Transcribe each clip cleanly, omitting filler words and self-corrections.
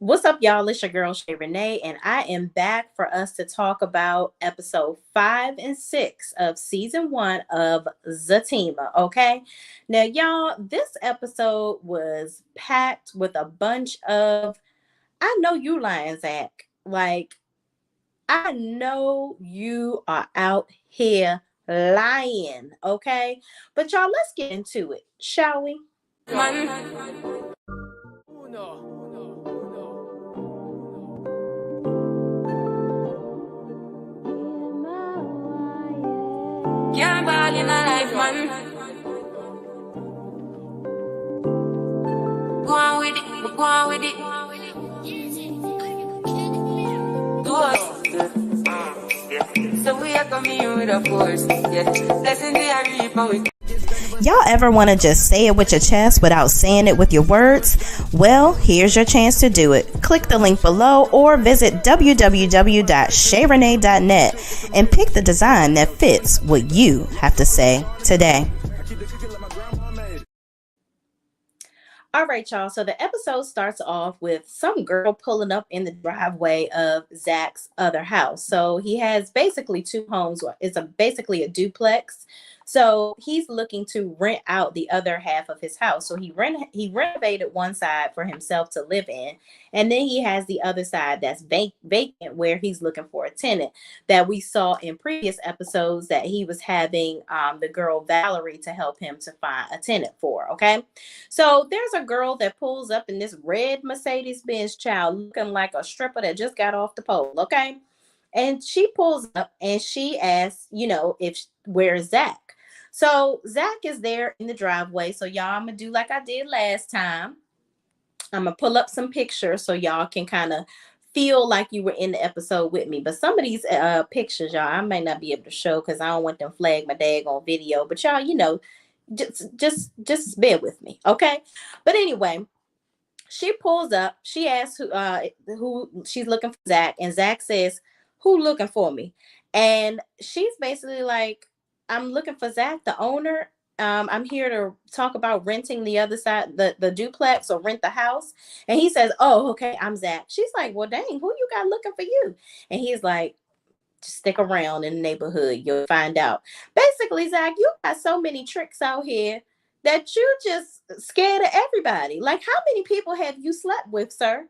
What's up, y'all? It's your girl Shay Renee, and I am back for us to talk about episode 5 and 6 of season 1 of Zatima. Okay, now, y'all, this episode was packed with a bunch of I know you lying, Zach. Like, I know you are out here lying, okay? But y'all, let's get into it, shall we? Man. Can't ball in a life, man. Go on with it, go on with it. Do us. So we are coming with a force. Yeah, blessing the reaper with. Y'all ever want to just say it with your chest without saying it with your words? Well, here's your chance to do it. Click the link below or visit www.shayrenee.net and pick the design that fits what you have to say today. All right, y'all. So the episode starts off with some girl pulling up in the driveway of Zach's other house. So he has basically two homes. It's basically a duplex. So he's looking to rent out the other half of his house. So he renovated one side for himself to live in, and then he has the other side that's vacant where he's looking for a tenant. That we saw in previous episodes that he was having the girl Valerie to help him to find a tenant for. Okay. So there's a girl that pulls up in this red Mercedes Benz, child, looking like a stripper that just got off the pole. Okay. And she pulls up and she asks, if where's Zach? So Zach is there in the driveway. So y'all, I'm gonna do like I did last time. I'm gonna pull up some pictures so y'all can kind of feel like you were in the episode with me. But some of these pictures, y'all, I might not be able to show because I don't want them flag my dag on video. But y'all, just bear with me, okay? But anyway, she pulls up. She asks who she's looking for Zach, and Zach says, "Who looking for me?" And she's basically like, "I'm looking for Zach, the owner. I'm here to talk about renting the other side, the duplex, or rent the house." And he says, "Oh, okay, I'm Zach." She's like, "Well, dang, who you got looking for you?" And he's like, "Just stick around in the neighborhood, you'll find out." Basically, Zach, you got so many tricks out here that you just scared of everybody. Like, how many people have you slept with, sir,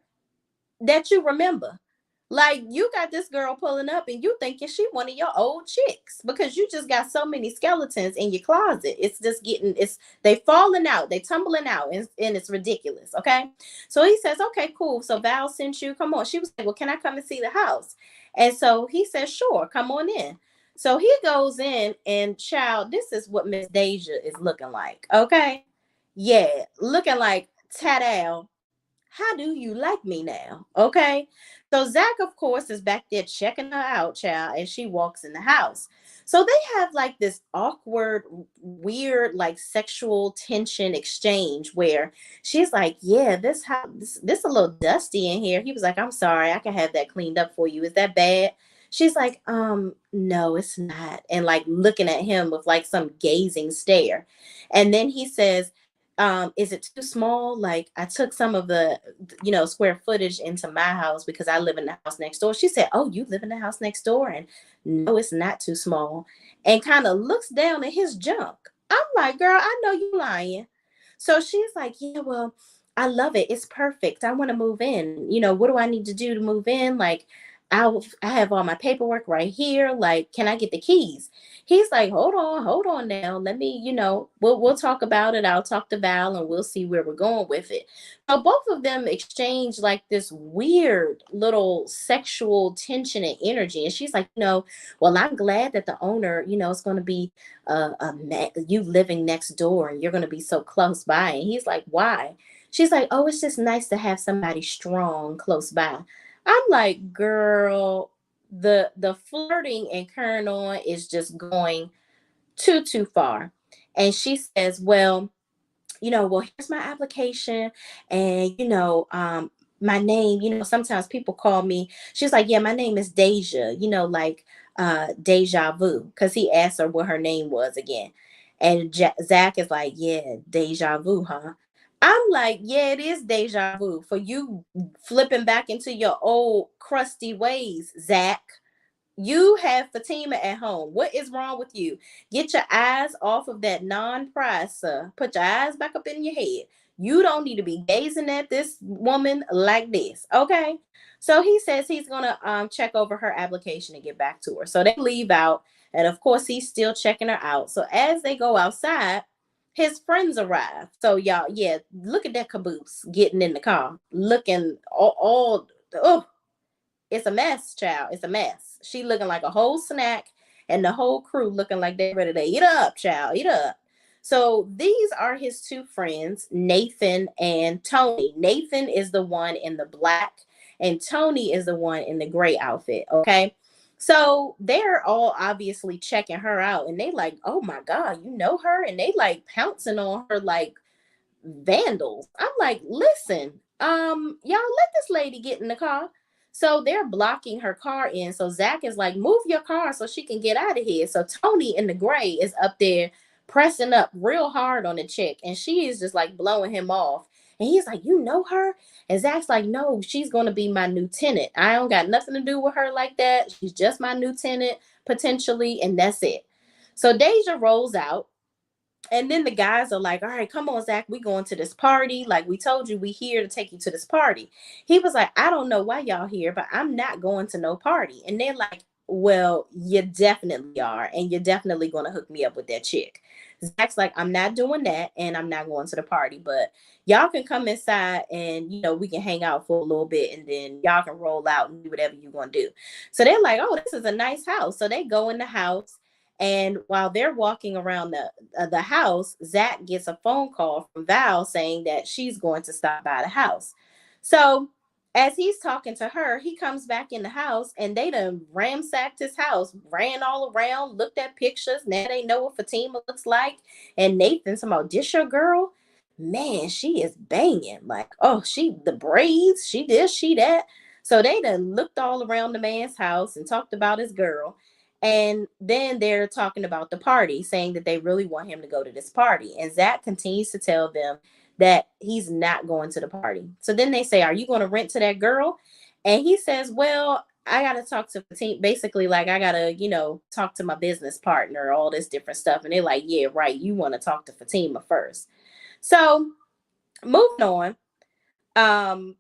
that you remember? Like, you got this girl pulling up and you thinking she one of your old chicks because you just got so many skeletons in your closet. It's just they falling out, they tumbling out, and it's ridiculous. Okay. So he says, "Okay, cool. So Val sent you. Come on." She was like, "Well, can I come and see the house?" And so he says, "Sure, come on in." So he goes in, and child, this is what Miss Deja is looking like. Okay. Yeah, looking like Tadal. How do you like me now? Okay. So Zach, of course, is back there checking her out, child, as she walks in the house. So they have like this awkward, weird, like sexual tension exchange where she's like, "Yeah, this house, this a little dusty in here." He was like, "I'm sorry, I can have that cleaned up for you. Is that bad?" She's like, no, it's not." And like looking at him with like some gazing stare. And then he says, "Is it too small? Like, I took some of the, square footage into my house because I live in the house next door." She said, "Oh, you live in the house next door?" And no, it's not too small. And kind of looks down at his junk. I'm like, "Girl, I know you lying." So she's like, "Yeah, well, I love it. It's perfect. I want to move in. What do I need to do to move in? Like, I have all my paperwork right here. Like, can I get the keys?" He's like, hold on now. Let me, we'll talk about it. I'll talk to Val and we'll see where we're going with it. So both of them exchange like this weird little sexual tension and energy. And she's like, "Well, I'm glad that the owner, is going to be you living next door and you're going to be so close by." And he's like, "Why?" She's like, "Oh, it's just nice to have somebody strong close by." I'm like, "Girl, the flirting and carrying on is just going too far." And she says, "Well, well, here's my application, and my name, sometimes people call me." She's like, "Yeah, my name is Deja, like deja vu," because he asked her what her name was again. And Zach is like, "Yeah, deja vu, huh?" I'm like, yeah, it is deja vu for you flipping back into your old crusty ways, Zach. You have Fatima at home. What is wrong with you? Get your eyes off of that non-prize, sir. Put your eyes back up in your head. You don't need to be gazing at this woman like this, okay? So he says he's gonna check over her application and get back to her. So they leave out, and of course he's still checking her out. So as they go outside, his friends arrive. So y'all, yeah, look at that caboose getting in the car, looking all oh, it's a mess, child. It's a mess. She looking like a whole snack, and the whole crew looking like they're ready to eat up, child. Eat up. So these are his two friends, Nathan and Tony. Nathan is the one in the black, and Tony is the one in the gray outfit. Okay. So they're all obviously checking her out, and they like, oh my God, you know her? And they like pouncing on her like vandals. I'm like, listen, y'all let this lady get in the car. So they're blocking her car in. So Zach is like, move your car so she can get out of here. So Tony in the gray is up there pressing up real hard on the chick, and she is just like blowing him off. And he's like, you know her? And Zach's like, no, she's gonna be my new tenant. I don't got nothing to do with her like that. She's just my new tenant, potentially, and that's it. So Deja rolls out, and then the guys are like, all right, come on, Zach, we going to this party. Like we told you, we here to take you to this party. He was like, I don't know why y'all here, but I'm not going to no party. And they're like, well, you definitely are. And you're definitely going to hook me up with that chick. Zach's like, I'm not doing that. And I'm not going to the party, but y'all can come inside and, we can hang out for a little bit, and then y'all can roll out and do whatever you want to do. So they're like, oh, this is a nice house. So they go in the house. And while they're walking around the house, Zach gets a phone call from Val saying that she's going to stop by the house. So as he's talking to her, he comes back in the house, and they done ransacked his house, ran all around, looked at pictures. Now they know what Fatima looks like. And Nathan's about, this your girl? Man, she is banging. Like, oh, she the braids, she this, she that. So they done looked all around the man's house and talked about his girl. And then they're talking about the party, saying that they really want him to go to this party. And Zach continues to tell them that he's not going to the party. So then they say, are you going to rent to that girl? And he says, well, I got to talk to Fatima. Basically, like, I got to, talk to my business partner, all this different stuff. And they're like, yeah, right. You want to talk to Fatima first. So moving on.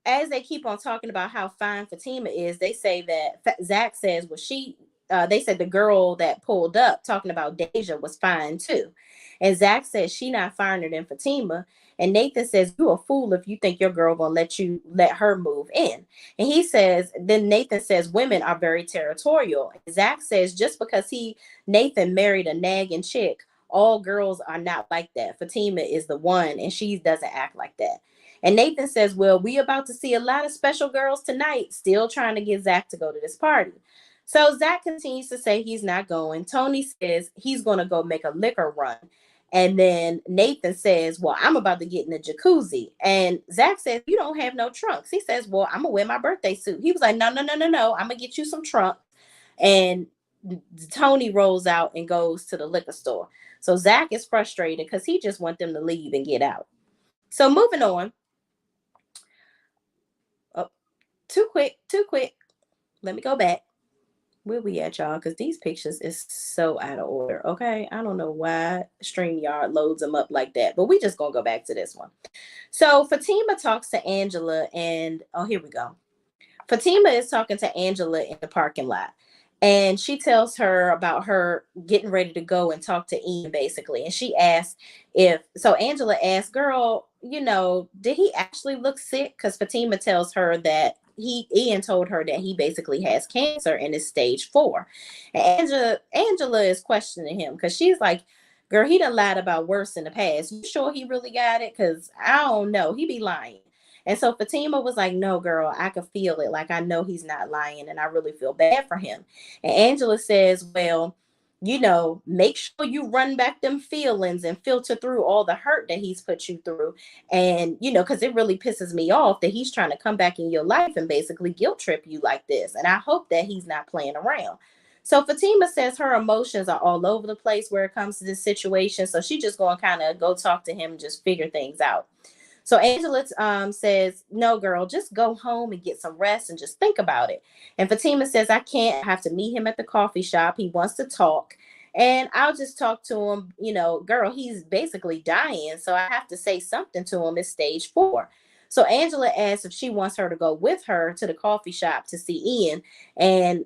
As they keep on talking about how fine Fatima is, they say that Zach says, well, they said the girl that pulled up talking about Deja was fine too. And Zach says she not finer than Fatima. And Nathan says, you a fool if you think your girl gonna let her move in. And then Nathan says women are very territorial. And Zach says just because Nathan married a nagging chick, all girls are not like that. Fatima is the one, and she doesn't act like that. And Nathan says, well, we about to see a lot of special girls tonight, still trying to get Zach to go to this party. So Zach continues to say he's not going. Tony says he's going to go make a liquor run. And then Nathan says, well, I'm about to get in the jacuzzi. And Zach says, you don't have no trunks. He says, well, I'm going to wear my birthday suit. He was like, no. I'm going to get you some trunks. And Tony rolls out and goes to the liquor store. So Zach is frustrated because he just wants them to leave and get out. So moving on. Oh, too quick. Let me go back. Where we at, y'all? Because these pictures is so out of order. Okay, I don't know why StreamYard loads them up like that, but we just gonna go back to this one. So Fatima talks to Angela, and here we go. Fatima is talking to Angela in the parking lot, and she tells her about her getting ready to go and talk to Ian, basically. And she asks Angela asks, girl, did he actually look sick? Because Fatima tells her that Ian told her that he basically has cancer and is stage 4. And Angela is questioning him because she's like, girl, he done lied about worse in the past. You sure he really got it? Because I don't know. He be lying. And so Fatima was like, no, girl, I could feel it. Like, I know he's not lying, and I really feel bad for him. And Angela says, well, make sure you run back them feelings and filter through all the hurt that he's put you through. And, because it really pisses me off that he's trying to come back in your life and basically guilt trip you like this. And I hope that he's not playing around. So Fatima says her emotions are all over the place where it comes to this situation. So she just going to kind of go talk to him and just figure things out. So Angela says, no, girl, just go home and get some rest and just think about it. And Fatima says, I can't. I have to meet him at the coffee shop. He wants to talk. And I'll just talk to him. Girl, he's basically dying. So I have to say something to him. It's stage 4. So Angela asks if she wants her to go with her to the coffee shop to see Ian. And,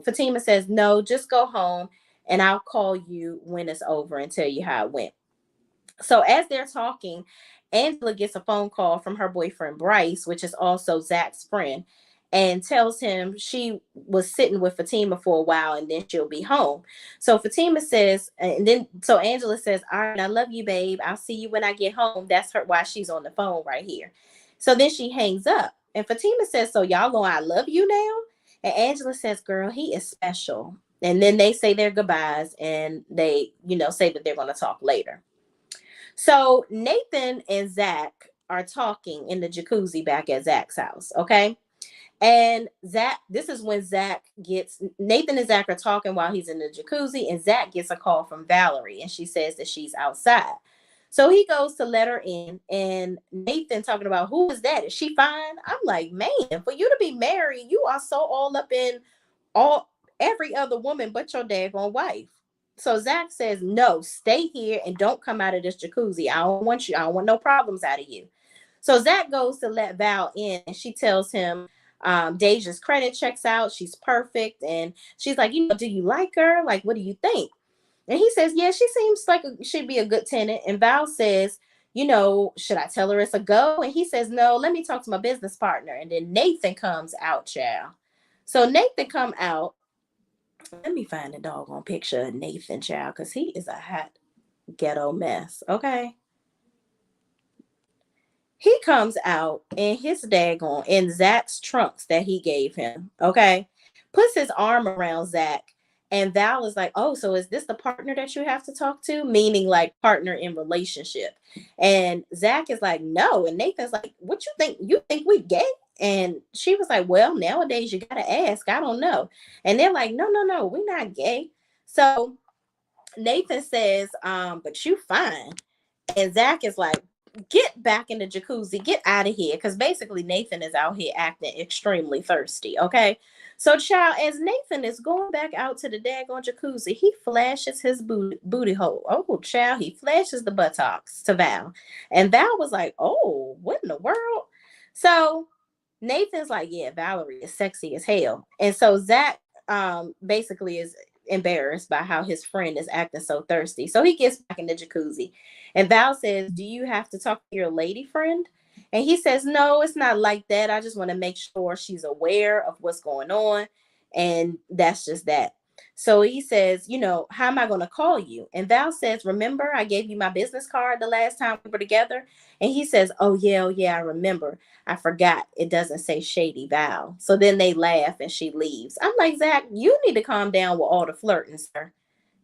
Fatima says, no, just go home and I'll call you when it's over and tell you how it went. So as they're talking, Angela gets a phone call from her boyfriend Bryce, which is also Zach's friend, and tells him she was sitting with Fatima for a while and then she'll be home. So Fatima says, and then so Angela says, all right, I love you, babe. I'll see you when I get home. That's her why she's on the phone right here. So then she hangs up. And Fatima says, so y'all know I love you now? And Angela says, girl, he is special. And then they say their goodbyes and they, say that they're going to talk later. So Nathan and Zach are talking in the jacuzzi back at Zach's house. Okay. And this is when Nathan and Zach are talking while he's in the jacuzzi, and Zach gets a call from Valerie and she says that she's outside. So he goes to let her in, and Nathan talking about, who is that? Is she fine? I'm like, man, for you to be married, you are so all up in every other woman but your daggone wife. So Zach says, no, stay here and don't come out of this jacuzzi. I don't want you. I don't want no problems out of you. So Zach goes to let Val in and she tells him Deja's credit checks out. She's perfect. And she's like, do you like her? Like, what do you think? And he says, yeah, she seems like she'd be a good tenant. And Val says, should I tell her it's a go? And he says, no, let me talk to my business partner. And then Nathan comes out, child. So Nathan come out. Let me find a doggone picture of Nathan, child, because he is a hot ghetto mess. Okay. He comes out in his daggone in Zach's trunks that he gave him. Okay. Puts his arm around Zach. And Val is like, oh, so is this the partner that you have to talk to? Meaning like partner in relationship. And Zach is like, no. And Nathan's like, what you think? You think we gay? And she was like, well, nowadays you got to ask. I don't know. And they're like, no, we're not gay. So Nathan says, but you fine. And Zach is like, get back in the jacuzzi, get out of here. Because basically Nathan is out here acting extremely thirsty. Okay. So, child, as Nathan is going back out to the daggone jacuzzi, he flashes his booty hole. Oh, child, he flashes the buttocks to Val. And Val was like, oh, what in the world? So Nathan's like, yeah, Valerie is sexy as hell. And so Zach basically is embarrassed by how his friend is acting so thirsty. So he gets back in the jacuzzi. And Val says, do you have to talk to your lady friend? And he says, no, it's not like that. I just want to make sure she's aware of what's going on. And that's just that. So he says, how am I going to call you? And Val says, remember, I gave you my business card the last time we were together. And he says, oh, yeah, I remember. I forgot. It doesn't say Shady Val. So then they laugh and she leaves. I'm like, Zach, you need to calm down with all the flirting, sir.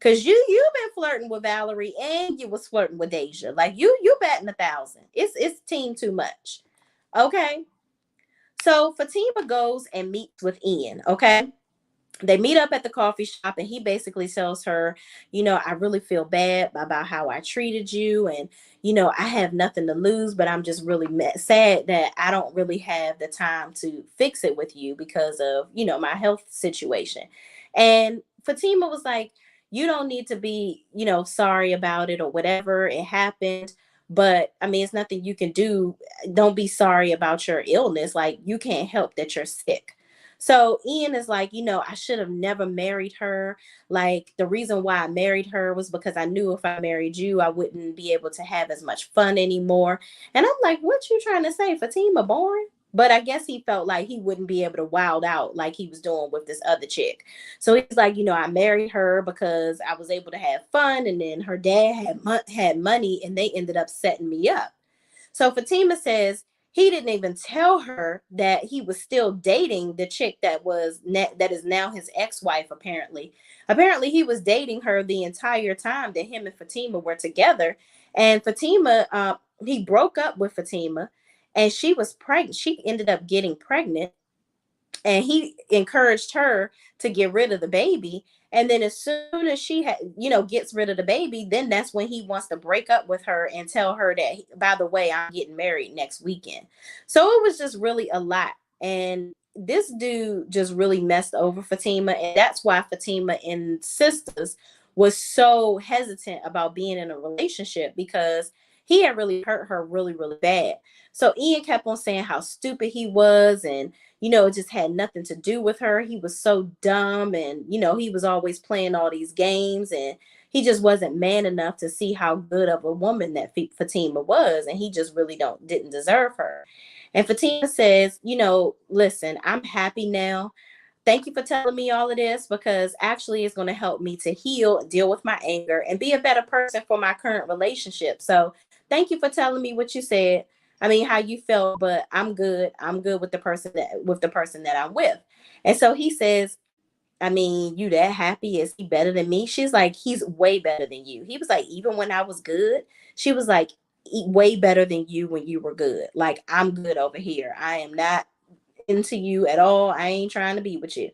Cause you've been flirting with Valerie and you was flirting with Deja. Like you batting 1,000. It's team too much. Okay. So Fatima goes and meets with Ian. Okay. They meet up at the coffee shop and he basically tells her, I really feel bad about how I treated you. And, I have nothing to lose, but I'm just really sad that I don't really have the time to fix it with you because of, my health situation. And Fatima was like, you don't need to be, sorry about it or whatever. It happened. But I mean, it's nothing you can do. Don't be sorry about your illness. Like you can't help that you're sick. So Ian is like, I should have never married her. Like the reason why I married her was because I knew if I married you, I wouldn't be able to have as much fun anymore. And I'm like, what you trying to say, Fatima boring? But I guess he felt like he wouldn't be able to wild out like he was doing with this other chick. So he's like, I married her because I was able to have fun. And then her dad had money and they ended up setting me up. So Fatima says he didn't even tell her that he was still dating the chick that is now his ex-wife, apparently. Apparently, he was dating her the entire time that him and Fatima were together. And Fatima, he broke up with Fatima and she was pregnant. She ended up getting pregnant. and he encouraged her to get rid of the baby. And then as soon as she gets rid of the baby, then that's when he wants to break up with her and tell her that, by the way, I'm getting married next weekend. So it was just really a lot. And this dude just really messed over Fatima. And that's why Fatima and sisters was so hesitant about being in a relationship, because he had really hurt her really, really bad. So Ian kept on saying how stupid he was, and it just had nothing to do with her. He was so dumb, and he was always playing all these games, and he just wasn't man enough to see how good of a woman that Fatima was, and he just really didn't deserve her. And Fatima says, listen, I'm happy now. Thank you for telling me all of this, because actually it's going to help me to heal, deal with my anger, and be a better person for my current relationship. So thank you for telling me what you said. I mean, how you felt, but I'm good. I'm good with the person that I'm with. And so he says, I mean, you that happy? Is he better than me? She's like, he's way better than you. He was like, even when I was good, she was like, way better than you when you were good. Like, I'm good over here. I am not into you at all. I ain't trying to be with you.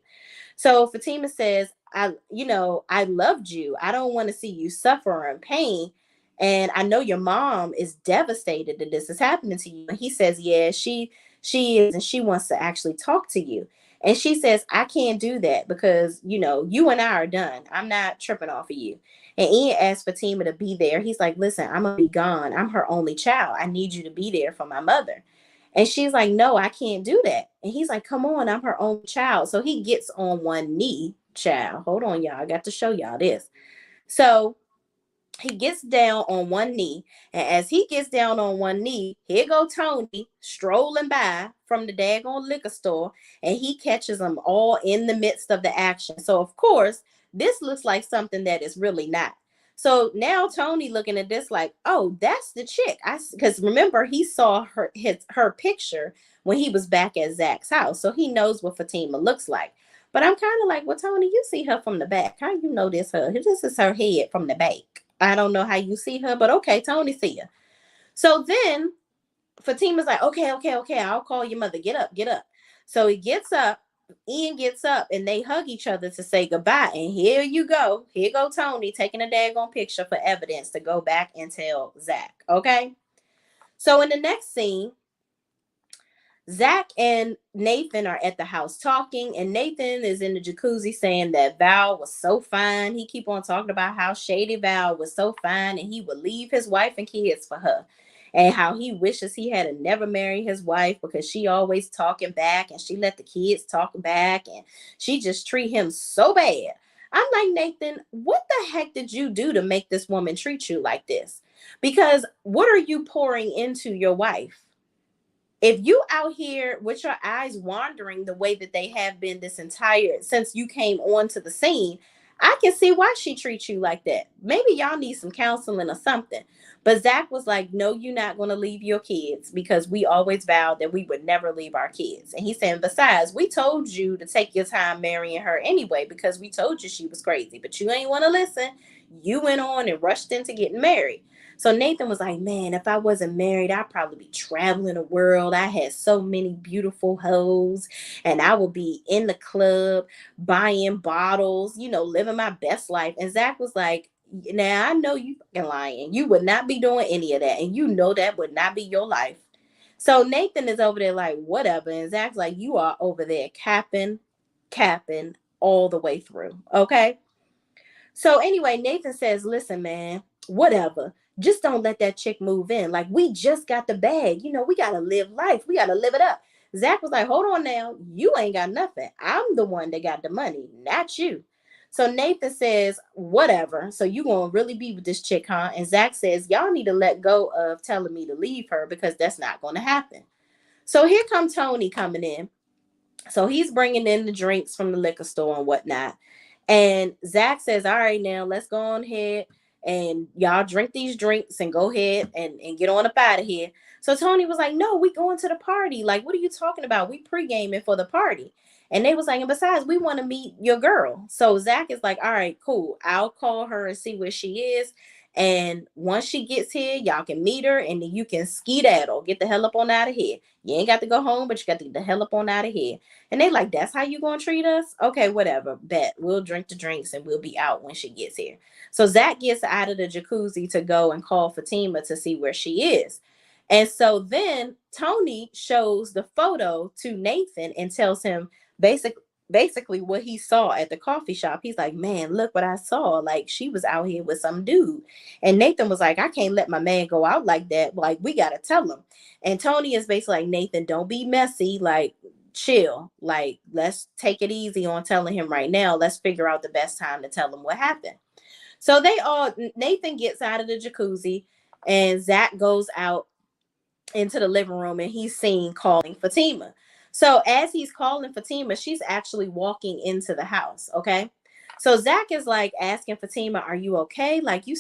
So Fatima says, I loved you. I don't want to see you suffer in pain. And I know your mom is devastated that this is happening to you. And he says, yeah, she is, and she wants to actually talk to you. And she says, I can't do that because, you and I are done. I'm not tripping off of you. And Ian asked Fatima to be there. He's like, listen, I'm going to be gone. I'm her only child. I need you to be there for my mother. And she's like, no, I can't do that. And he's like, come on, I'm her own child. So he gets on one knee, child. Hold on, y'all. I got to show y'all this. So he gets down on one knee. And as he gets down on one knee, here go Tony strolling by from the daggone liquor store. And he catches them all in the midst of the action. So, of course, this looks like something that is really not. So now Tony looking at this like, oh, that's the chick. Because remember, he saw her picture when he was back at Zach's house. So he knows what Fatima looks like. But I'm kind of like, well, Tony, you see her from the back. How you know this her? This is her head from the back. I don't know how you see her, but okay, Tony see her. So then Fatima's like, okay, I'll call your mother. Get up, get up. So he gets up, Ian gets up, and they hug each other to say goodbye. And here you go. Here go Tony taking a daggone picture for evidence to go back and tell Zach. Okay. So in the next scene, Zach and Nathan are at the house talking, and Nathan is in the jacuzzi saying that Val was so fine. He keep on talking about how shady Val was so fine, and he would leave his wife and kids for her, and how he wishes he had never married his wife because she always talking back, and she let the kids talk back, and she just treat him so bad. I'm like, Nathan, what the heck did you do to make this woman treat you like this? Because what are you pouring into your wife? If you out here with your eyes wandering the way that they have been this entire since you came onto the scene, I can see why she treats you like that. Maybe y'all need some counseling or something. But Zach was like, no, you're not going to leave your kids, because we always vowed that we would never leave our kids. And he said, besides, we told you to take your time marrying her anyway, because we told you she was crazy, but you ain't want to listen. You went on and rushed into getting married. So Nathan was like, man, if I wasn't married, I'd probably be traveling the world. I had so many beautiful hoes, and I would be in the club buying bottles, living my best life. And Zach was like, now I know you fucking lying. You would not be doing any of that. And that would not be your life. So Nathan is over there like, whatever. And Zach's like, you are over there capping all the way through. Okay. So anyway, Nathan says, listen, man, whatever. Just don't let that chick move in. Like, we just got the bag. We got to live life. We got to live it up. Zach was like, hold on now. You ain't got nothing. I'm the one that got the money, not you. So Nathan says, whatever. So you going to really be with this chick, huh? And Zach says, y'all need to let go of telling me to leave her, because that's not going to happen. So here comes Tony coming in. So he's bringing in the drinks from the liquor store and whatnot. And Zach says, all right, now let's go on ahead and y'all drink these drinks and go ahead and get on up out of here. So Tony was like, no, we going to the party. Like, what are you talking about? We pre-gaming for the party. And they was like, and besides, we want to meet your girl. So Zach is like, all right, cool. I'll call her and see where she is. And once she gets here, y'all can meet her and then you can skedaddle. Get the hell up on out of here. You ain't got to go home, but you got to get the hell up on out of here. And they like, that's how you gonna treat us? Okay, whatever. Bet. We'll drink the drinks and we'll be out when she gets here. So Zach gets out of the jacuzzi to go and call Fatima to see where she is. And so then Tony shows the photo to Nathan and tells him basically what he saw at the coffee shop. He's like, man, look what I saw. Like, she was out here with some dude. And Nathan was like, I can't let my man go out like that. Like, we got to tell him. And Tony is basically like, Nathan, don't be messy. Like, chill. Like, let's take it easy on telling him right now. Let's figure out the best time to tell him what happened. So Nathan gets out of the jacuzzi and Zach goes out into the living room and he's seen calling Fatima. So as he's calling Fatima, she's actually walking into the house. Okay. So Zach is like asking Fatima, are you okay? Like, you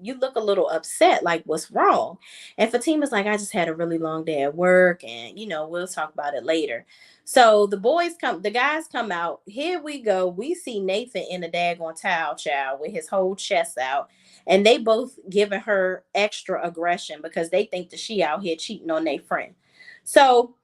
look a little upset. Like, what's wrong? And Fatima's like, I just had a really long day at work and, we'll talk about it later. So the guys come out. Here we go. We see Nathan in a daggone towel child with his whole chest out. And they both giving her extra aggression because they think that she out here cheating on their friend. So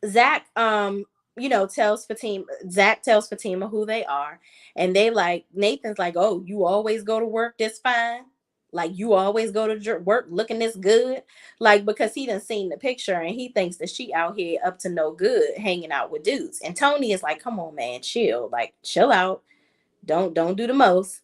Zach, tells Fatima who they are. And they like, Nathan's like, oh, you always go to work this fine? Like, you always go to work looking this good? Like, because he done seen the picture and he thinks that she out here up to no good hanging out with dudes. And Tony is like, come on, man, chill. Like, chill out. Don't do the most.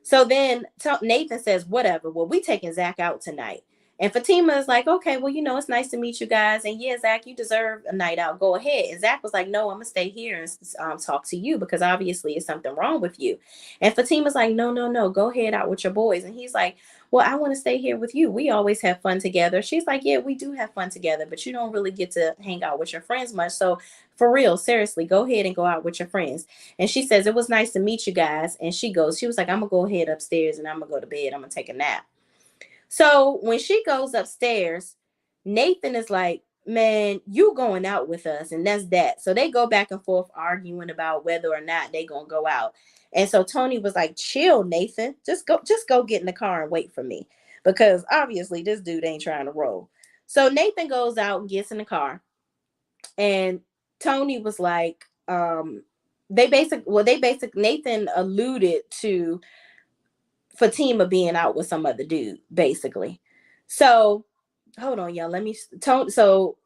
So then Nathan says, whatever. Well, we taking Zach out tonight. And Fatima is like, okay, well, it's nice to meet you guys. And yeah, Zach, you deserve a night out. Go ahead. And Zach was like, no, I'm going to stay here and talk to you because obviously it's something wrong with you. And Fatima's like, no, go ahead out with your boys. And he's like, well, I want to stay here with you. We always have fun together. She's like, yeah, we do have fun together, but you don't really get to hang out with your friends much. So for real, seriously, go ahead and go out with your friends. And she says, it was nice to meet you guys. And she was like, I'm going to go ahead upstairs and I'm going to go to bed. I'm going to take a nap. So when she goes upstairs, Nathan is like, man, you going out with us. And that's that. So they go back and forth arguing about whether or not they going to go out. And so Tony was like, chill, Nathan, just go get in the car and wait for me. Because obviously this dude ain't trying to roll. So Nathan goes out and gets in the car. And Tony was like, Nathan alluded to Fatima being out with some other dude, basically. So hold on, y'all. So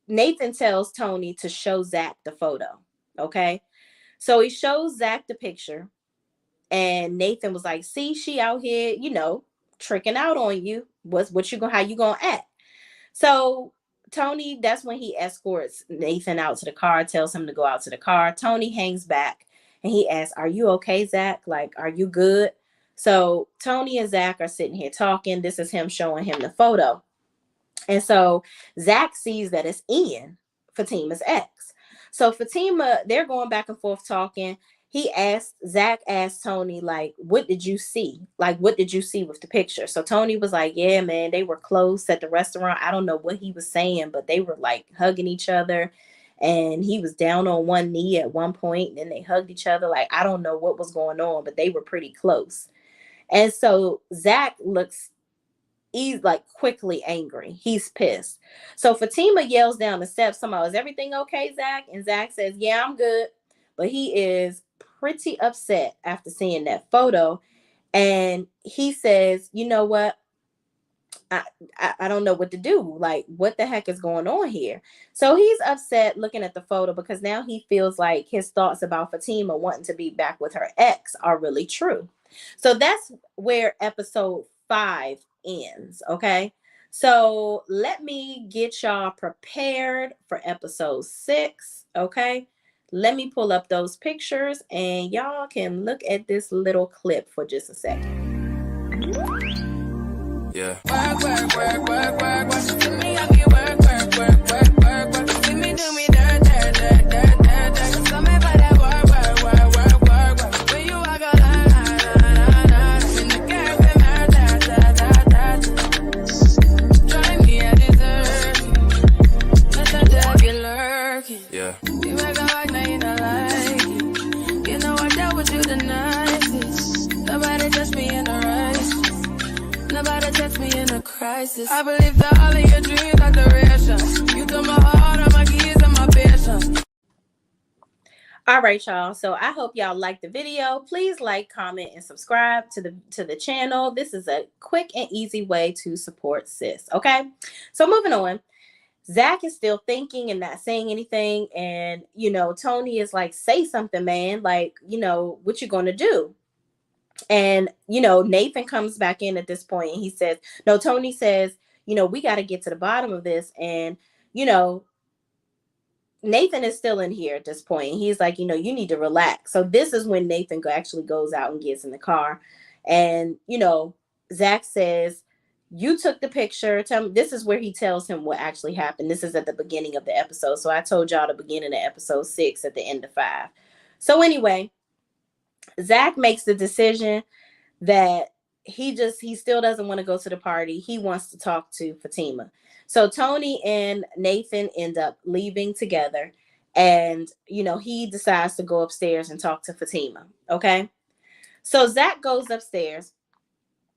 Nathan tells Tony to show Zach the photo. Okay. So he shows Zach the picture. And Nathan was like, see, she out here, tricking out on you. How you gonna act? So Tony, that's when he escorts Nathan out to the car, tells him to go out to the car. Tony hangs back and he asks, are you okay, Zach? Like, are you good? So Tony and Zach are sitting here talking. This is him showing him the photo. And so Zach sees that it's Ian, Fatima's ex. So Fatima, they're going back and forth talking. Zach asked Tony, like, what did you see? Like, what did you see with the picture? So Tony was like, yeah, man, they were close at the restaurant. I don't know what he was saying, but they were like hugging each other. And he was down on one knee at one point. And then they hugged each other. Like, I don't know what was going on, but they were pretty close. And so Zach he's like quickly angry. He's pissed. So Fatima yells down the steps, somehow, is everything okay, Zach? And Zach says, yeah, I'm good. But he is pretty upset after seeing that photo. And he says, you know what? I don't know what to do. Like, what the heck is going on here? So he's upset looking at the photo because now he feels like his thoughts about Fatima wanting to be back with her ex are really true. So that's where episode 5 ends. Okay. So let me get y'all prepared for episode 6. Okay. Let me pull up those pictures and y'all can look at this little clip for just a second. Yeah. Work. See me, I can work. See me do me dirt. So me for that work. When you walk a line. In the cafe, drive me a dessert. Listen to I be lurking. Yeah. You make a like, now you don't like it. You know I dealt with you the nicest. Nobody touched me in the right. crisis. I believe that all of your dreams are duration. You took my heart, all my keys, and my patience. All right, y'all. So I hope y'all liked the video. Please like, comment, and subscribe to the channel. This is a quick and easy way to support sis. Okay. So moving on. Zach is still thinking and not saying anything. And, Tony is like, say something, man. Like, what you gonna do? And, Nathan comes back in at this point and he says, no, Tony says, we got to get to the bottom of this. And, Nathan is still in here at this point. He's like, you need to relax. So this is when Nathan actually goes out and gets in the car. And, Zach says, you took the picture. Tell me, this is where he tells him what actually happened. This is at the beginning of the episode. So I told y'all the beginning of episode 6 at the end of 5. So anyway, Zach makes the decision that he still doesn't want to go to the party. He wants to talk to Fatima. So Tony and Nathan end up leaving together, and he decides to go upstairs and talk to Fatima. Okay. So Zach goes upstairs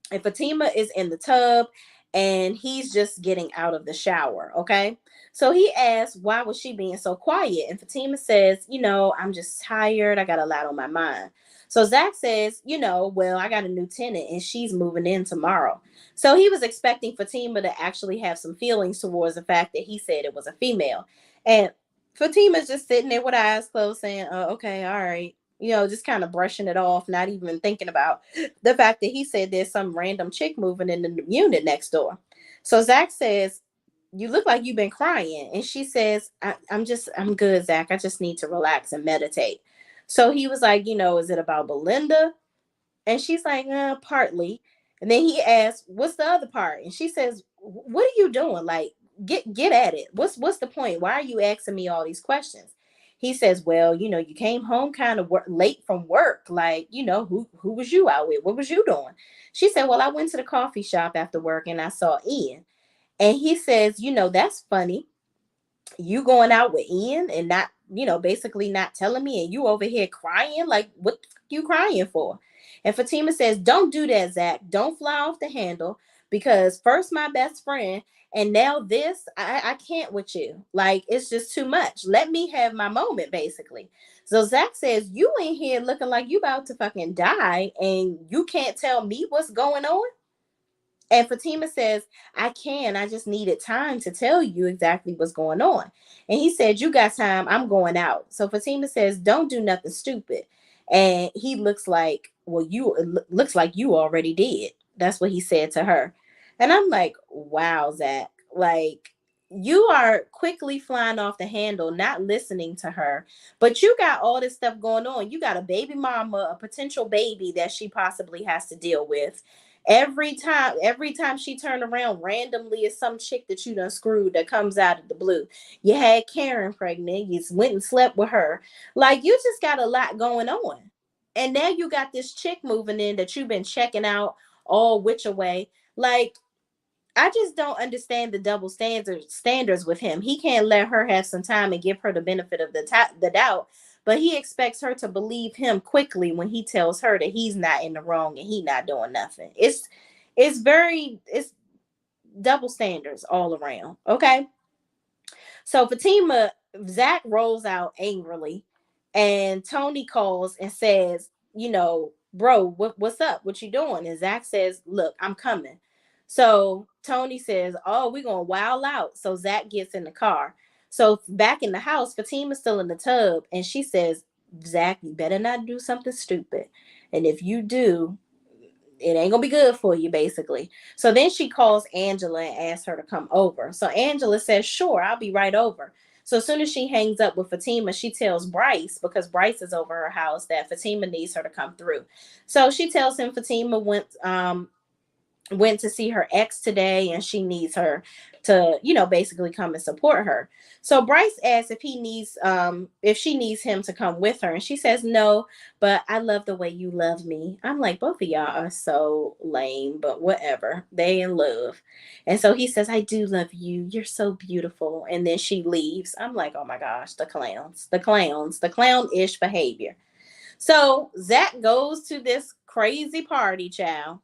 and Fatima is in the tub and he's just getting out of the shower. Okay. So he asks, why was she being so quiet? And Fatima says, I'm just tired. I got a lot on my mind. So Zach says, well, I got a new tenant and she's moving in tomorrow. So he was expecting Fatima to actually have some feelings towards the fact that he said it was a female. And Fatima's just sitting there with her eyes closed saying, oh, okay, all right. Just kind of brushing it off, not even thinking about the fact that he said there's some random chick moving in the unit next door. So Zach says, you look like you've been crying. And she says, I'm good, Zach. I just need to relax and meditate. So he was like, is it about Belinda? And she's like, partly. And then he asked, what's the other part? And she says, what are you doing? Like, get at it. What's the point? Why are you asking me all these questions? He says, well, you came home kind of late from work. Like, who was you out with? What was you doing? She said, well, I went to the coffee shop after work and I saw Ian. And he says, that's funny. You going out with Ian and not, basically not telling me, and you over here crying. Like, what you crying for? And Fatima says, don't do that, Zach. Don't fly off the handle, because first my best friend, and now this, I can't with you. Like, it's just too much. Let me have my moment, basically. So Zach says, you in here looking like you about to fucking die, and you can't tell me what's going on? And Fatima says, I just needed time to tell you exactly what's going on. And he said, you got time, I'm going out. So Fatima says, don't do nothing stupid. And he looks like, well, looks like you already did. That's what he said to her. And I'm like, wow, Zach, like, you are quickly flying off the handle, not listening to her, but you got all this stuff going on. You got a baby mama, a potential baby that she possibly has to deal with. Every time she turned around, randomly is some chick that you done screwed that comes out of the blue. You had Karen pregnant. You went and slept with her. Like, you just got a lot going on. And now you got this chick moving in that you've been checking out all which way. Like, I just don't understand the double standards with him. He can't let her have some time and give her the benefit of the doubt, but he expects her to believe him quickly when he tells her that he's not in the wrong and he not doing nothing. It's double standards all around. Okay. So Fatima, Zach rolls out angrily, and Tony calls and says, bro, what's up? What you doing? And Zach says, look, I'm coming. So Tony says, oh, we're going to wild out. So Zach gets in the car. So back in the house, Fatima's still in the tub, and she says, Zach, you better not do something stupid. And if you do, it ain't gonna be good for you, basically. So then she calls Angela and asks her to come over. So Angela says, sure, I'll be right over. So as soon as she hangs up with Fatima, she tells Bryce, because Bryce is over her house, that Fatima needs her to come through. So she tells him Fatima went to see her ex today and she needs her to, basically come and support her. So Bryce asks if she needs him to come with her. And she says, no, but I love the way you love me. I'm like, both of y'all are so lame, but whatever. They in love. And so he says, I do love you. You're so beautiful. And then she leaves. I'm like, oh my gosh, the clown-ish behavior. So Zach goes to this crazy party, child.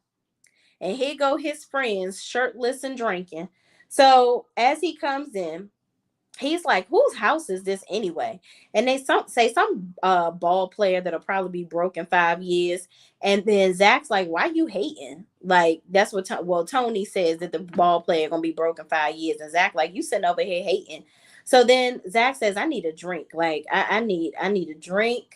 And here go his friends, shirtless and drinking. So as he comes in, he's like, whose house is this anyway? And they say some ball player that'll probably be broke in 5 years. And then Zach's like, why you hating? Like, that's what Tony says, that the ball player gonna be broke in 5 years. And Zach like, you sitting over here hating. So then Zach says, I need a drink. Like, I need a drink.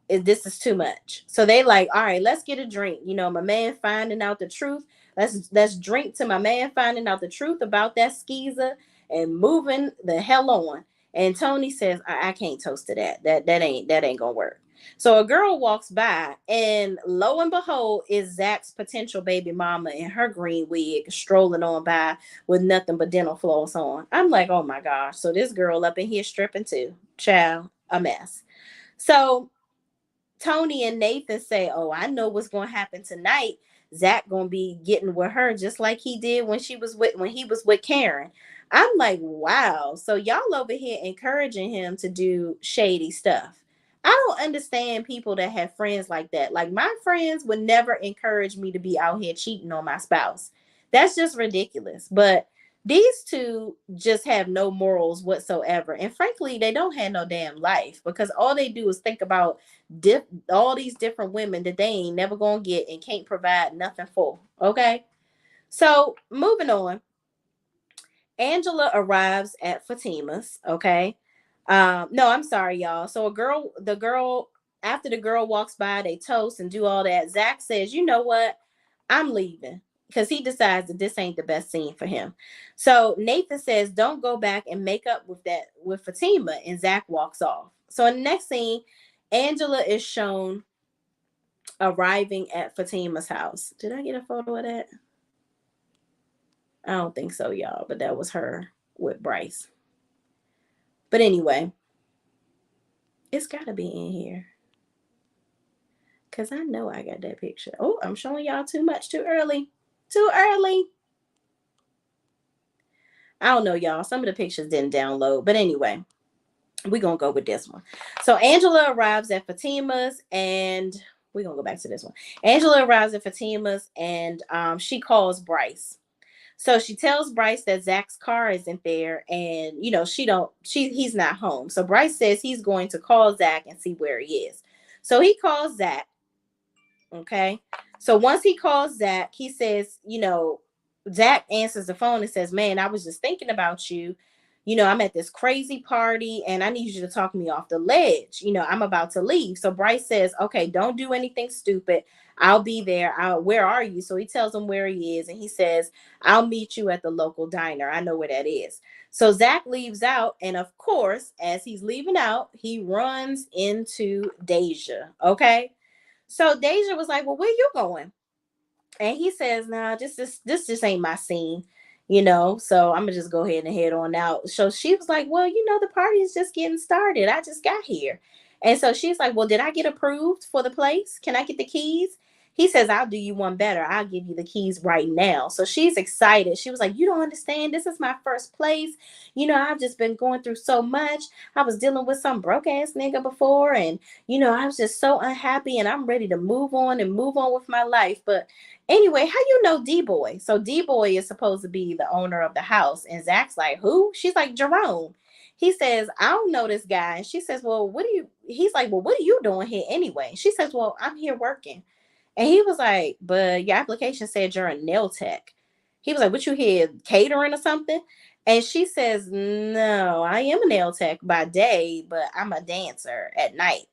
This is too much. So they like, all right, let's get a drink. My man finding out the truth. Let's drink to my man finding out the truth about that skeezer and moving the hell on. And Tony says, I can't toast to that. That ain't gonna work. So a girl walks by, and lo and behold, is Zach's potential baby mama in her green wig strolling on by with nothing but dental floss on. I'm like, oh my gosh. So this girl up in here stripping too. Child, a mess. So Tony and Nathan say, "Oh, I know what's going to happen tonight. Zach going to be getting with her just like he did when he was with Karen." I'm like, "Wow." So y'all over here encouraging him to do shady stuff. I don't understand people that have friends like that. Like, my friends would never encourage me to be out here cheating on my spouse. That's just ridiculous. But these two just have no morals whatsoever. And frankly, they don't have no damn life, because all they do is think about all these different women that they ain't never gonna get and can't provide nothing for. Okay. So moving on, Angela arrives at Fatima's. Okay. No, I'm sorry, y'all. So the girl, after the girl walks by, they toast and do all that. Zach says, you know what? I'm leaving, because he decides that this ain't the best scene for him. So Nathan says, don't go back and make up with Fatima, and Zach walks off. So in the next scene, Angela is shown arriving at Fatima's house. Did I get a photo of that? I don't think so, y'all, but that was her with Bryce. But anyway, it's got to be in here, because I know I got that picture. Oh, I'm showing y'all too much too early. Too early. I don't know, y'all. Some of the pictures didn't download. But anyway, we're going to go with this one. So Angela arrives at Fatima's, and we're going to go back to this one. Angela arrives at Fatima's, and she calls Bryce. So she tells Bryce that Zach's car isn't there, and he's not home. So Bryce says he's going to call Zach and see where he is. So he calls Zach. Okay. So once he calls Zach, he says, Zach answers the phone and says, man, I was just thinking about you. I'm at this crazy party and I need you to talk me off the ledge. I'm about to leave. So Bryce says, okay, don't do anything stupid. I'll be there. Where are you? So he tells him where he is, and he says, I'll meet you at the local diner. I know where that is. So Zach leaves out. And of course, as he's leaving out, he runs into Deja. Okay. So Deja was like, well, where you going? And he says, nah, this just ain't my scene, so I'm gonna just go ahead and head on out. So she was like, well, the party is just getting started. I just got here. And so she's like, well, did I get approved for the place? Can I get the keys? He says, I'll do you one better. I'll give you the keys right now. So she's excited. She was like, you don't understand. This is my first place. I've just been going through so much. I was dealing with some broke ass nigga before. And, I was just so unhappy, and I'm ready to move on with my life. But anyway, how you know D-Boy? So D-Boy is supposed to be the owner of the house. And Zach's like, who? She's like, Jerome. He says, I don't know this guy. And she says, well, he's like, well, what are you doing here anyway? She says, well, I'm here working. And he was like, but your application said you're a nail tech. He was like, what, you here catering or something? And she says, no, I am a nail tech by day, but I'm a dancer at night.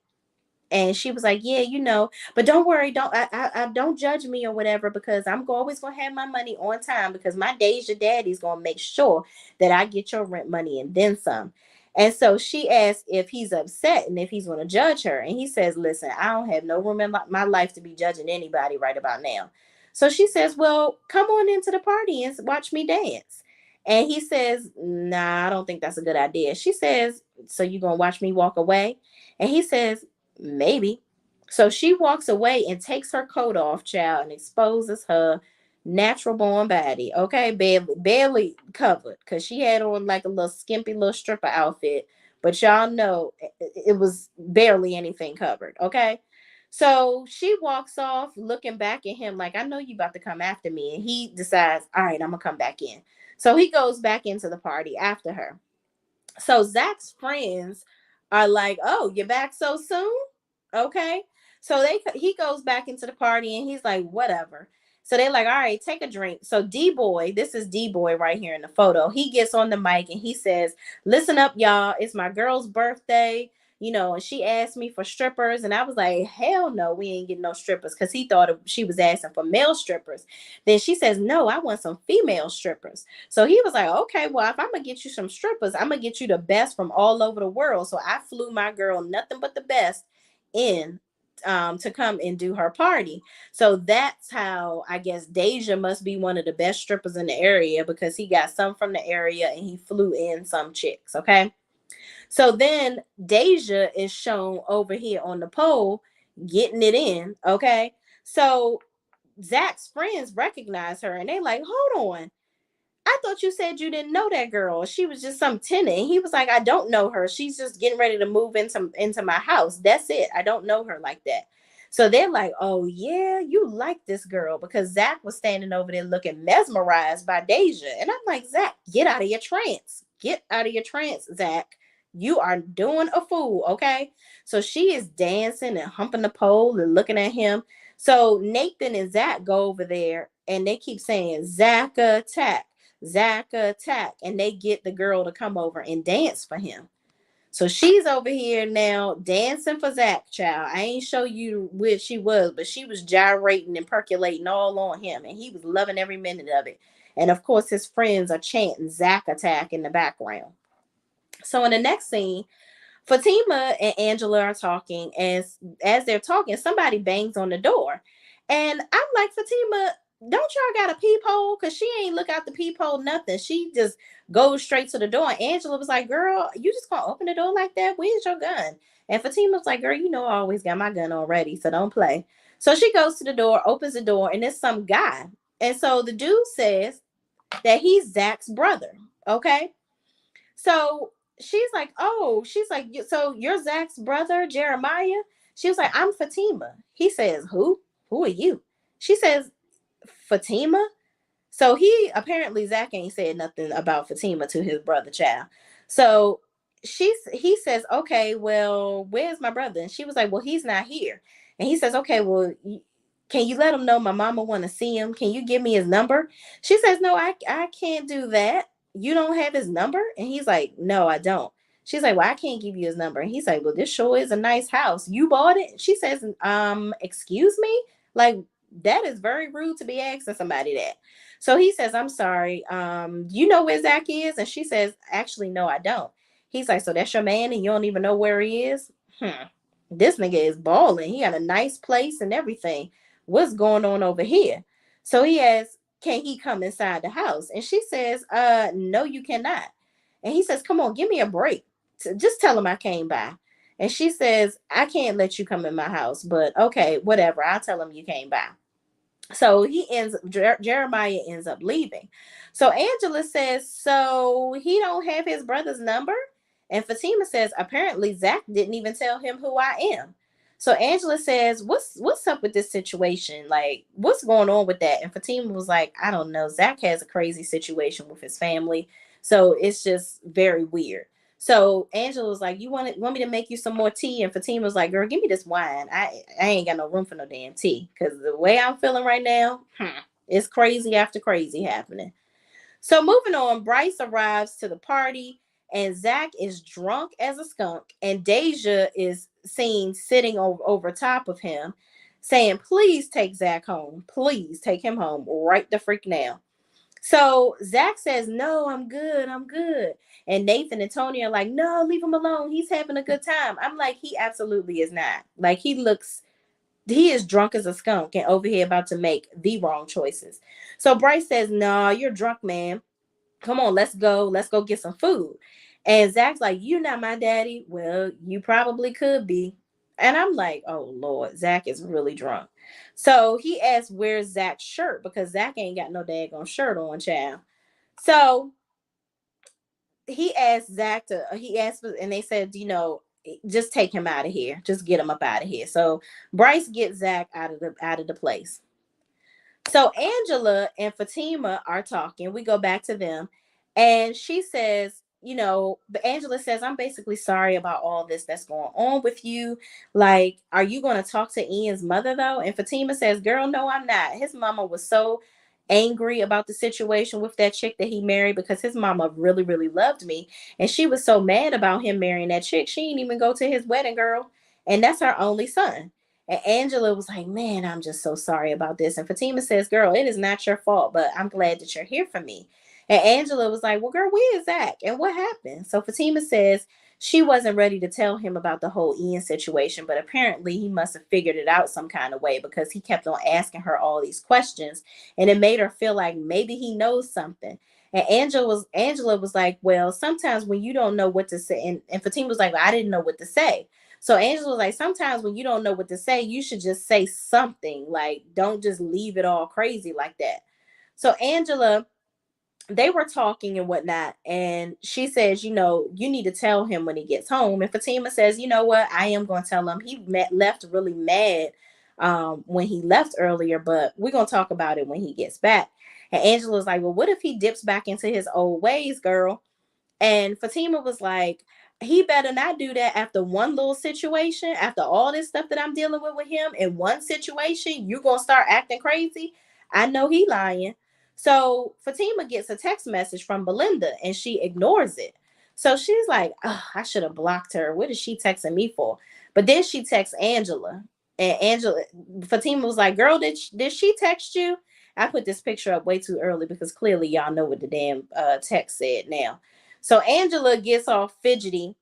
And she was like, yeah, but don't worry, don't judge me or whatever, because I'm always gonna have my money on time, because my Deja daddy's gonna make sure that I get your rent money and then some. And so she asked if he's upset and if he's going to judge her. And he says, listen, I don't have no room in my life to be judging anybody right about now. So she says, well, come on into the party and watch me dance. And he says, nah, I don't think that's a good idea. She says, so you going to watch me walk away? And he says, maybe. So she walks away and takes her coat off, child, and exposes her natural born body. Okay, barely covered, because she had on like a little skimpy little stripper outfit, but y'all know it was barely anything covered. Okay. So she walks off looking back at him like, I know you about to come after me. And he decides, all right, I'm going to come back in. So he goes back into the party after her. So Zach's friends are like, "Oh, you're back so soon? Okay." So he goes back into the party and he's like, "Whatever." So they're like, "All right, take a drink." So D Boy, this is D Boy right here in the photo. He gets on the mic and he says, "Listen up, y'all. It's my girl's birthday. And she asked me for strippers." And I was like, "Hell no, we ain't getting no strippers," because he thought she was asking for male strippers. Then she says, "No, I want some female strippers." So he was like, "Okay, well, if I'm gonna get you some strippers, I'm gonna get you the best from all over the world." So I flew my girl nothing but the best in to come and do her party. So that's how I guess Deja must be one of the best strippers in the area, because he got some from the area and he flew in some chicks. Okay. So then Deja is shown over here on the pole getting it in. Okay. So Zach's friends recognize her and they like, "Hold on. I thought you said you didn't know that girl. She was just some tenant." And he was like, "I don't know her. She's just getting ready to move into my house. That's it. I don't know her like that." So they're like, "Oh yeah, you like this girl," because Zach was standing over there looking mesmerized by Deja. And I'm like, "Zach, get out of your trance. Get out of your trance, Zach. You are doing a fool, okay?" So she is dancing and humping the pole and looking at him. So Nathan and Zach go over there and they keep saying, "Zach attack. Zach attack," and they get the girl to come over and dance for him. So she's over here now dancing for Zach, child. I ain't show you where she was, but she was gyrating and percolating all on him, and he was loving every minute of it. And of course, his friends are chanting Zach attack in the background. So in the next scene, Fatima and Angela are talking, and as they're talking, somebody bangs on the door. And I'm like, "Fatima, don't y'all got a peephole?" Because she ain't look out the peephole, nothing. She just goes straight to the door. And Angela was like, "Girl, you just gonna open the door like that? Where's your gun?" And Fatima was like, "Girl, you know I always got my gun already, so don't play." So she goes to the door, opens the door, and it's some guy. And so the dude says that he's Zach's brother. Okay. So she's like, "Oh," she's like, "So you're Zach's brother, Jeremiah?" She was like, "I'm Fatima." He says, "Who? Who are you?" She says, "Fatima." So apparently Zach ain't said nothing about Fatima to his brother child. So he says, "Okay, well, where's my brother?" And she was like, "Well, he's not here." And he says, "Okay, well, can you let him know my mama want to see him? Can you give me his number?" She says, "No, I can't do that. You don't have his number?" And he's like, "No, I don't." She's like, "Well, I can't give you his number." And he's like, "Well, this sure is a nice house. You bought it?" She says, "Excuse me?" Like, that is very rude to be asking somebody that. So he says, "I'm sorry. You know where Zach is?" And she says, "Actually, no, I don't." He's like, "So that's your man and you don't even know where he is?" This nigga is balling. He got a nice place and everything. What's going on over here? So he asks, "Can he come inside the house?" And she says, "No, you cannot." And he says, "Come on, give me a break. Just tell him I came by." And she says, "I can't let you come in my house, but okay, whatever. I'll tell him you came by." So Jeremiah ends up leaving. So Angela says, "So he don't have his brother's number?" And Fatima says, "Apparently Zach didn't even tell him who I am." So Angela says, "What's up with this situation? Like, what's going on with that?" And Fatima was like, "I don't know. Zach has a crazy situation with his family. So it's just very weird." So Angela was like, "Want me to make you some more tea?" And Fatima was like, "Girl, give me this wine. I ain't got no room for no damn tea. Because the way I'm feeling right now, it's crazy after crazy happening." So moving on, Bryce arrives to the party and Zach is drunk as a skunk. And Deja is seen sitting over top of him saying, "Please take Zach home. Please take him home right the freak now." So Zach says, "No, I'm good. I'm good." And Nathan and Tony are like, "No, leave him alone. He's having a good time." I'm like, he absolutely is not. Like, he is drunk as a skunk and over here about to make the wrong choices. So Bryce says, "No, you're drunk, man. Come on, let's go. Let's go get some food." And Zach's like, "You're not my daddy." "Well, you probably could be." And I'm like, "Oh Lord, Zach is really drunk." So he asks, "Where's Zach's shirt?" Because Zach ain't got no daggone shirt on, child. So he asked, and they said, just take him out of here. Just get him up out of here. So Bryce gets Zach out of the place. So Angela and Fatima are talking. We go back to them, and she says, but Angela says, I'm basically sorry about all this that's going on with you. Like, are you going to talk to Ian's mother though? And Fatima says, girl, no, I'm not. His mama was so angry about the situation with that chick that he married because his mama really, really loved me. And she was so mad about him marrying that chick. She didn't even go to his wedding, girl. And that's her only son. And Angela was like, man, I'm just so sorry about this. And Fatima says, girl, it is not your fault, but I'm glad that you're here for me. And Angela was like, well, girl, where is Zach? And what happened? So Fatima says she wasn't ready to tell him about the whole Ian situation, but apparently he must have figured it out some kind of way because he kept on asking her all these questions. And it made her feel like maybe he knows something. And Angela was like, well, sometimes when you don't know what to say, and Fatima was like, well, I didn't know what to say. So Angela was like, sometimes when you don't know what to say, you should just say something. Like, don't just leave it all crazy like that. So Angela, they were talking and whatnot, and she says, you need to tell him when he gets home. And Fatima says, you know what, I am going to tell him. He left really mad when he left earlier, but we're going to talk about it when he gets back. And Angela was like, well, what if he dips back into his old ways, girl? And Fatima was like, he better not do that after one little situation, after all this stuff that I'm dealing with him in one situation, you're going to start acting crazy. I know he lying. So Fatima gets a text message from Belinda and she ignores it. So she's like, oh, I should have blocked her. What is she texting me for? But then she texts Angela. And Fatima was like, girl, did she text you? I put this picture up way too early because clearly y'all know what the damn text said now. So Angela gets all fidgety,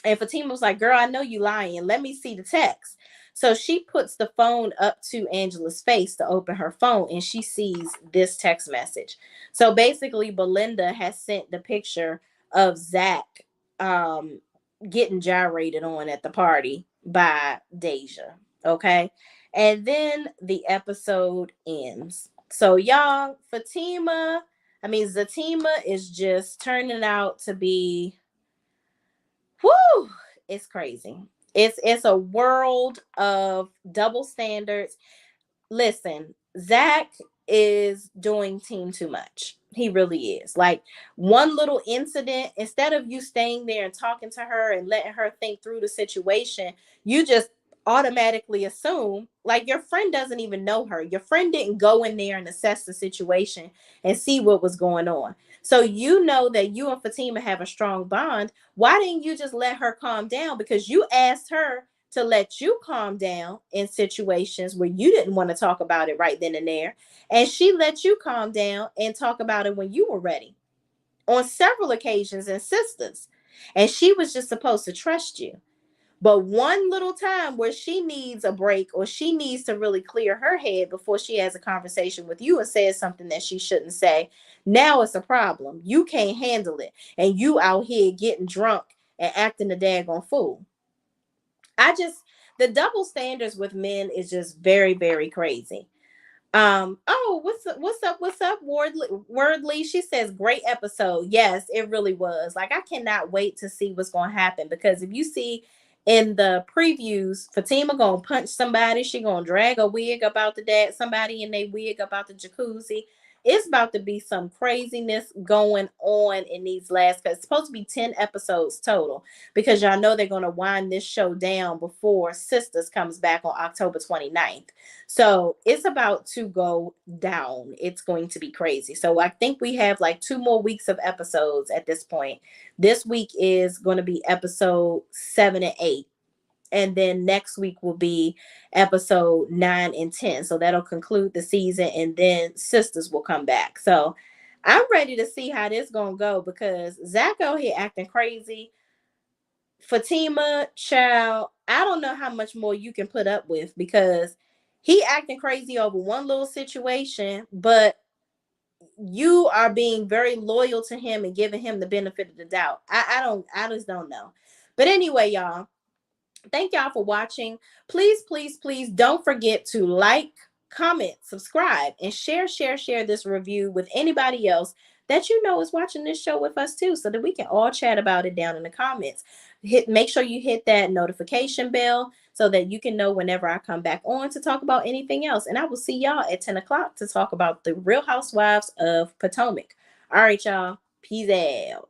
and Fatima was like, girl, I know you lying. Let me see the text. So she puts the phone up to Angela's face to open her phone, and she sees this text message. So basically, Belinda has sent the picture of Zach um, getting gyrated on at the party by Deja. Okay. And then the episode ends. So, y'all, Zatima is just turning out to be, whoo, it's crazy. It's a world of double standards. Listen, Zach is doing team too much. He really is. Like, one little incident, instead of you staying there and talking to her and letting her think through the situation, you just automatically assume like your friend doesn't even know her. Your friend didn't go in there and assess the situation and see what was going on. So you know that you and Fatima have a strong bond. Why didn't you just let her calm down? Because you asked her to let you calm down in situations where you didn't want to talk about it right then and there. And she let you calm down and talk about it when you were ready on several occasions and sisters. And she was just supposed to trust you. But one little time where she needs a break or she needs to really clear her head before she has a conversation with you and says something that she shouldn't say, now it's a problem. You can't handle it. And you out here getting drunk and acting a daggone fool. The double standards with men is just very, very crazy. Oh, what's up, Wordly? She says, great episode. Yes, it really was. Like, I cannot wait to see what's gonna happen, because if you see in the previews, Fatima gonna punch somebody, she gonna drag a wig about the dad, somebody in their wig about the jacuzzi. It's about to be some craziness going on in these last, because it's supposed to be 10 episodes total, because y'all know they're going to wind this show down before Sisters comes back on October 29th. So it's about to go down. It's going to be crazy. So I think we have like 2 more weeks of episodes at this point. This week is going to be episode 7 and 8. And then next week will be episode 9 and 10. So that'll conclude the season, and then Sisters will come back. So I'm ready to see how this gonna go, because Zach out here acting crazy. Fatima, child, I don't know how much more you can put up with, because he acting crazy over one little situation, but you are being very loyal to him and giving him the benefit of the doubt. I just don't know. But anyway, y'all, thank y'all for watching. Please, please, please don't forget to like, comment, subscribe, and share this review with anybody else that you know is watching this show with us too, so that we can all chat about it down in the comments. Make sure you hit that notification bell so that you can know whenever I come back on to talk about anything else. And I will see y'all at 10 o'clock to talk about the Real Housewives of Potomac. All right, y'all. Peace out.